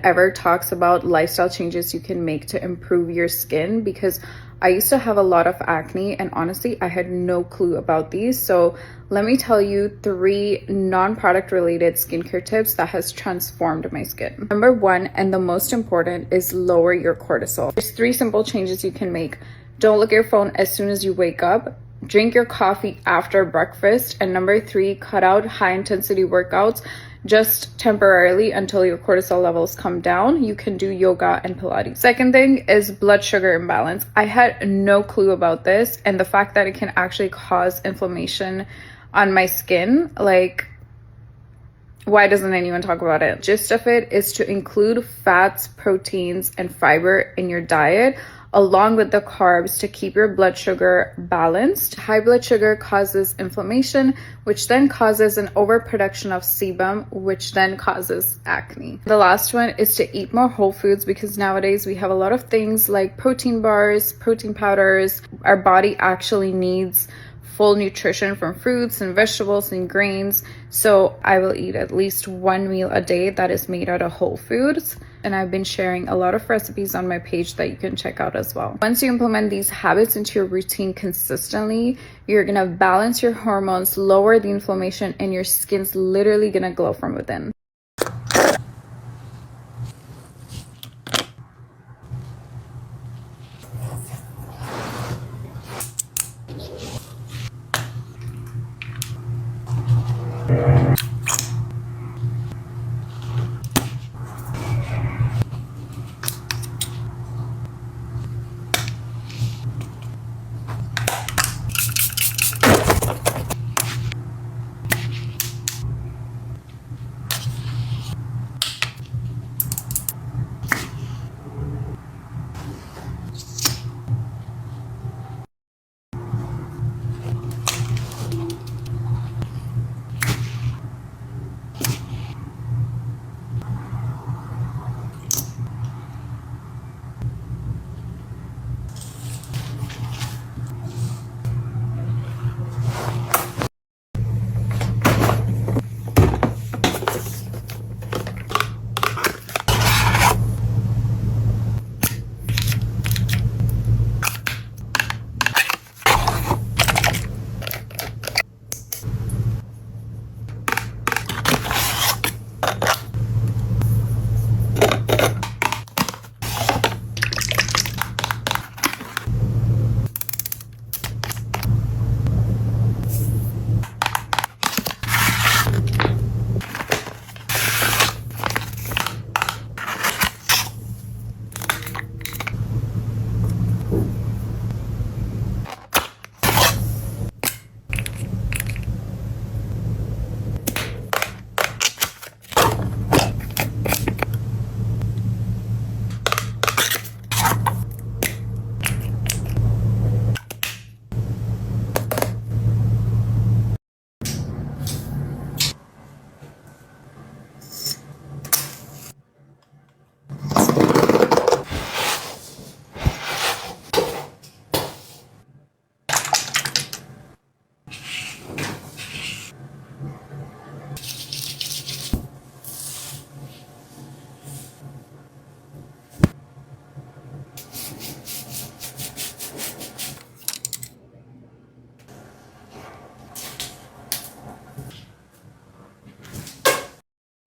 ever talks about lifestyle changes you can make to improve your skin, because I used to have a lot of acne and honestly I had no clue about these. So let me tell you 3 non-product related skincare tips that has transformed my skin. Number 1, and the most important, is lower your cortisol. There's 3 simple changes you can make. Don't look at your phone as soon as you wake up. Drink your coffee after breakfast. And number 3, cut out high intensity workouts just temporarily until your cortisol levels come down. You can do yoga and Pilates. Second thing is blood sugar imbalance. I had no clue about this, and the fact that it can actually cause inflammation on my skin, like, why doesn't anyone talk about it? Gist of it is to include fats, proteins, and fiber in your diet, along with the carbs, to keep your blood sugar balanced. High blood sugar causes inflammation, which then causes an overproduction of sebum, which then causes acne. The last one is to eat more whole foods, because nowadays we have a lot of things like protein bars, protein powders. Our body actually needs full nutrition from fruits and vegetables and grains. So I will eat at least 1 meal a day that is made out of whole foods. And I've been sharing a lot of recipes on my page that you can check out as well. Once you implement these habits into your routine consistently, you're gonna balance your hormones, lower the inflammation, and your skin's literally gonna glow from within.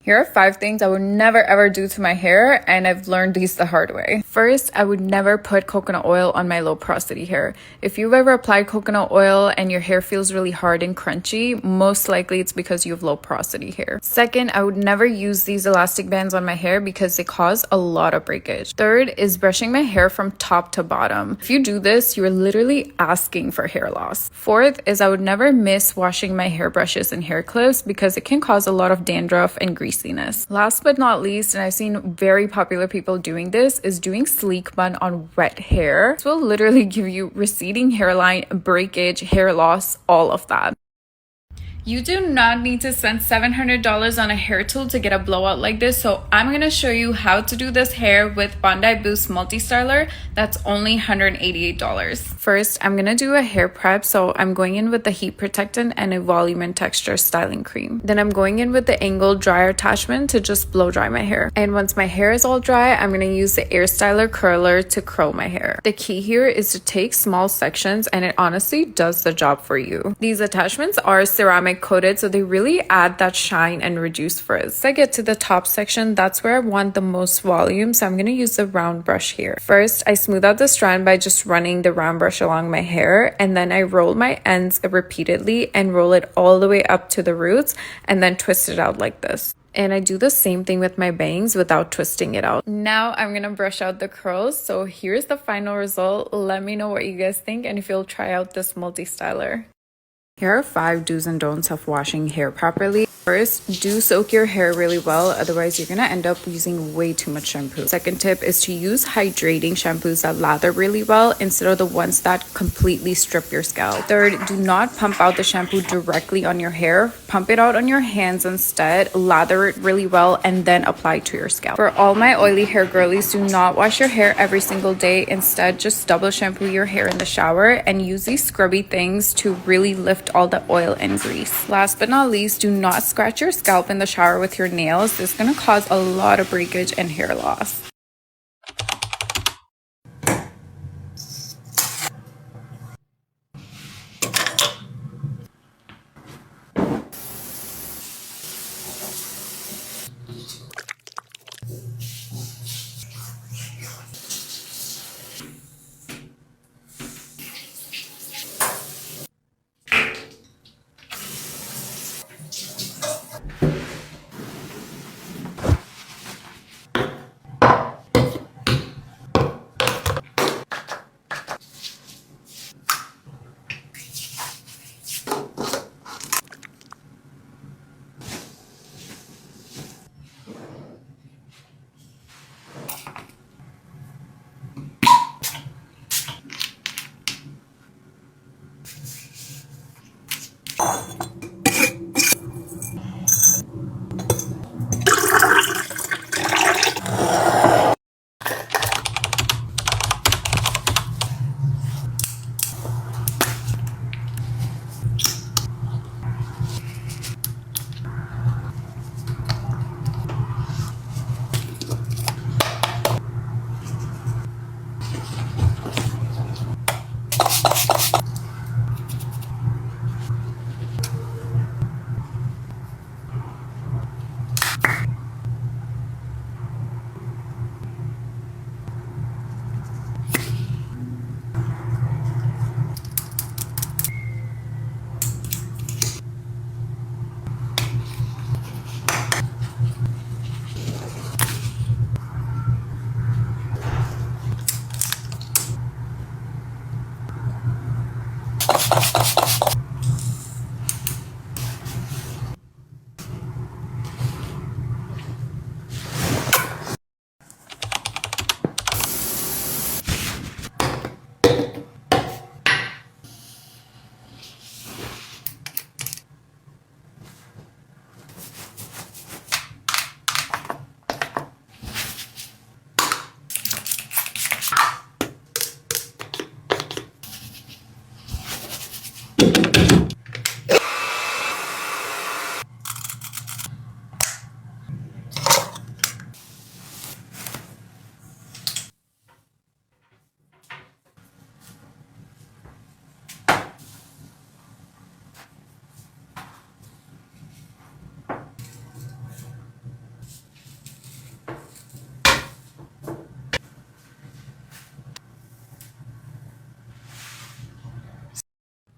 Here are 5 things I would never ever do to my hair, and I've learned these the hard way. First, I would never put coconut oil on my low porosity hair. If you've ever applied coconut oil and your hair feels really hard and crunchy, most likely it's because you have low porosity hair. Second, I would never use these elastic bands on my hair because they cause a lot of breakage. Third is brushing my hair from top to bottom. If you do this, you're literally asking for hair loss. Fourth is I would never miss washing my hairbrushes and hair clips because it can cause a lot of dandruff and greasiness. Last but not least, and I've seen very popular people doing this, is doing sleek bun on wet hair. This will literally give you receding hairline, breakage, hair loss, all of that. You do not need to spend $700 on a hair tool to get a blowout like this, so I'm going to show you how to do this hair with Bondi Boost Multi-Styler. That's only $188. First, I'm going to do a hair prep, so I'm going in with the heat protectant and a volume and texture styling cream. Then I'm going in with the angled dryer attachment to just blow dry my hair. And once my hair is all dry, I'm going to use the Air Styler curler to curl my hair. The key here is to take small sections, and it honestly does the job for you. These attachments are ceramic coated, so they really add that shine and reduce frizz. As I get to the top section, that's where I want the most volume, so I'm going to use the round brush here. First, I smooth out the strand by just running the round brush along my hair, and then I roll my ends repeatedly and roll it all the way up to the roots and then twist it out like this. And I do the same thing with my bangs without twisting it out. Now I'm gonna brush out the curls. So here's the final result. Let me know what you guys think and if you'll try out this multi-styler. Here are 5 do's and don'ts of washing hair properly. First, do soak your hair really well, otherwise you're gonna end up using way too much shampoo. Second tip is to use hydrating shampoos that lather really well instead of the ones that completely strip your scalp. Third, do not pump out the shampoo directly on your hair. Pump it out on your hands instead, lather it really well, and then apply it to your scalp. For all my oily hair girlies, do not wash your hair every single day. Instead, just double shampoo your hair in the shower and use these scrubby things to really lift all the oil and grease. Last but not least, do not scratch your scalp in the shower with your nails. This is going to cause a lot of breakage and hair loss.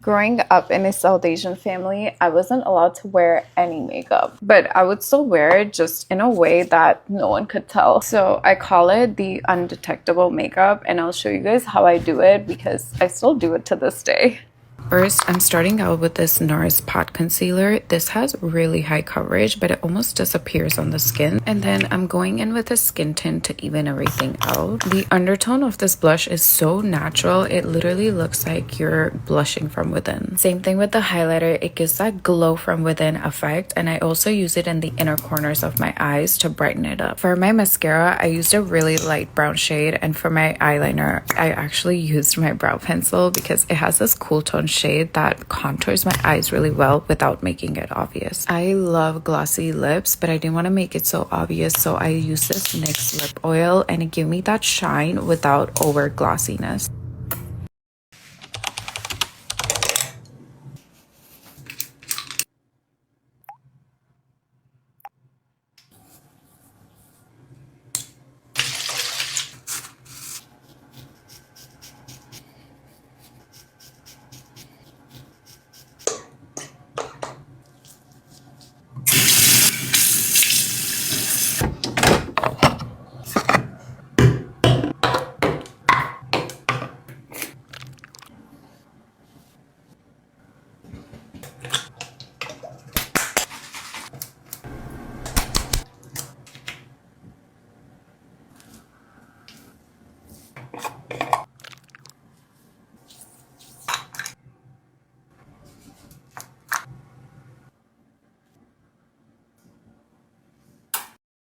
Growing up in a South Asian family, I wasn't allowed to wear any makeup, but I would still wear it just in a way that no one could tell. So I call it the undetectable makeup, and I'll show you guys how I do it because I still do it to this day. First, I'm starting out with this NARS Pot Concealer. This has really high coverage, but it almost disappears on the skin. And then I'm going in with a skin tint to even everything out. The undertone of this blush is so natural. It literally looks like you're blushing from within. Same thing with the highlighter. It gives that glow from within effect. And I also use it in the inner corners of my eyes to brighten it up. For my mascara, I used a really light brown shade. And for my eyeliner, I actually used my brow pencil because it has this cool tone shade that contours my eyes really well without making it obvious. I love glossy lips, but I didn't want to make it so obvious, so I use this NYX lip oil and it gave me that shine without over glossiness.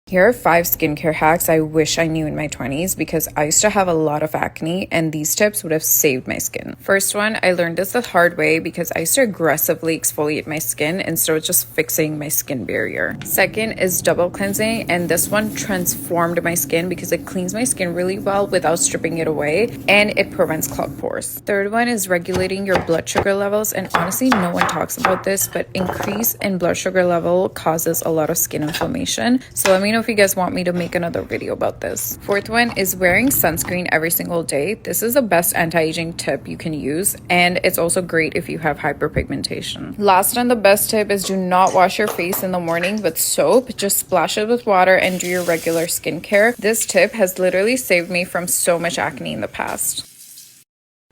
Here are 5 skincare hacks I wish I knew in my 20s because I used to have a lot of acne and these tips would have saved my skin. First one, I learned this the hard way because I used to aggressively exfoliate my skin instead of just fixing my skin barrier. Second is double cleansing, and this one transformed my skin because it cleans my skin really well without stripping it away and it prevents clogged pores. Third one is regulating your blood sugar levels, and honestly no one talks about this, but increase in blood sugar level causes a lot of skin inflammation. So let me know if you guys want me to make another video about this. Fourth one is wearing sunscreen every single day. This is the best anti-aging tip you can use, and it's also great if you have hyperpigmentation. Last and the best tip is do not wash your face in the morning with soap. Just splash it with water and do your regular skincare. This tip has literally saved me from so much acne in the past.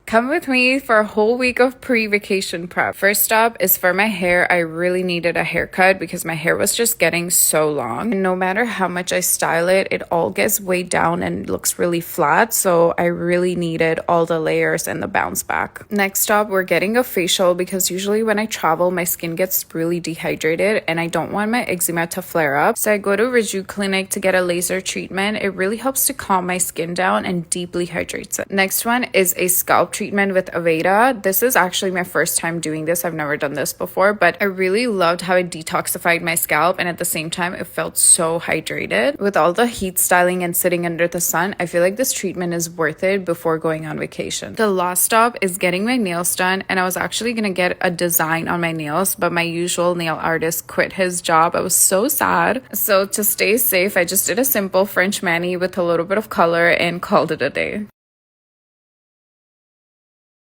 Come with me for a whole week of pre-vacation prep. First stop is for my hair. I really needed a haircut because my hair was just getting so long. And no matter how much I style it, it all gets weighed down and looks really flat. So I really needed all the layers and the bounce back. Next stop, we're getting a facial because usually when I travel, my skin gets really dehydrated and I don't want my eczema to flare up. So I go to Riju Clinic to get a laser treatment. It really helps to calm my skin down and deeply hydrates it. Next one is a scalp treatment with Aveda. This is actually my first time doing this. I've never done this before, but I really loved how it detoxified my scalp and at the same time it felt so hydrated. With all the heat styling and sitting under the sun, I feel like this treatment is worth it before going on vacation. The last stop is getting my nails done, and I was actually gonna get a design on my nails, but my usual nail artist quit his job. I was so sad. So to stay safe, I just did a simple French mani with a little bit of color and called it a day.